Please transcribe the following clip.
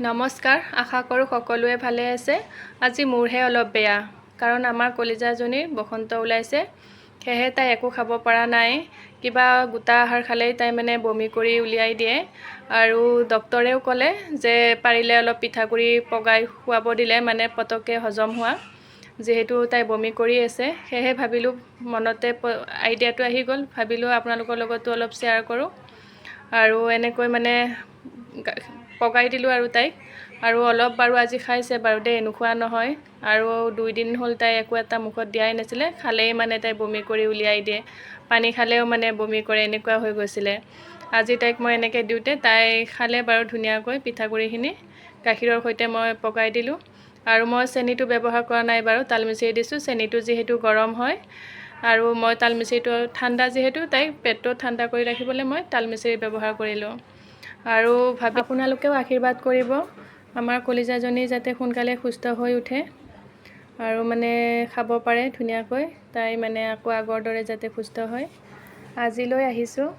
নমস্কাৰ, আশা কৰোঁ সকলোৱে ভালে আছে। আজি মোৰহে অলপ বেয়া, কাৰণ আমাৰ কলিজাজনীৰ বসন্ত ওলাইছে। সেয়েহে তাই একো খাব পৰা নাই। কিবা গোটা আহাৰ খালেই তাই মানে বমি কৰি উলিয়াই দিয়ে। আৰু ডক্তৰেও ক'লে যে পাৰিলে অলপ পিঠাগুড়ি পগাই খুৱাব দিলে, মানে পটককৈ হজম হোৱা। যিহেতু তাই বমি কৰি আছে, সেয়েহে ভাবিলোঁ, মনতে আইডিয়াটো আহি গ'ল, ভাবিলোঁ আপোনালোকৰ লগতো অলপ শ্বেয়াৰ কৰোঁ। আৰু এনেকৈ মানে পগাই দিলোঁ আৰু তাইক। আৰু অলপ বাৰু আজি খাইছে বাৰু দেই, নোখোৱা নহয়। আৰু 2 দিন হ'ল তাই একো এটা মুখত দিয়াই নাছিলে, খালেই মানে তাই বমি কৰি উলিয়াই দিয়ে। পানী খালেও মানে বমি কৰে, এনেকুৱা হৈ গৈছিলে। আজি তাইক মই এনেকৈ দিওঁতে তাই খালে বাৰু ধুনীয়াকৈ পিঠাগুড়িখিনি গাখীৰৰ সৈতে মই পগাই দিলোঁ। আৰু মই চেনিটো ব্যৱহাৰ কৰা নাই বাৰু, তালমিচিৰি দিছোঁ। চেনিটো যিহেতু গৰম হয়, আৰু মই তালমিচিৰিটো ঠাণ্ডা, যিহেতু তাইক পেটটো ঠাণ্ডা কৰি ৰাখিবলৈ মই তালমিচিৰি ব্যৱহাৰ কৰিলোঁ। আৰু আপোনালোকেও আশীৰ্বাদ কৰিব আমাৰ কলিজাজনী যাতে সোনকালে সুস্থ হৈ উঠে আৰু মানে খাব পাৰে ধুনীয়াকৈ। তাই মানে আকৌ আগৰ দৰে যাতে সুস্থ হয়। আজিলৈ আহিছোঁ।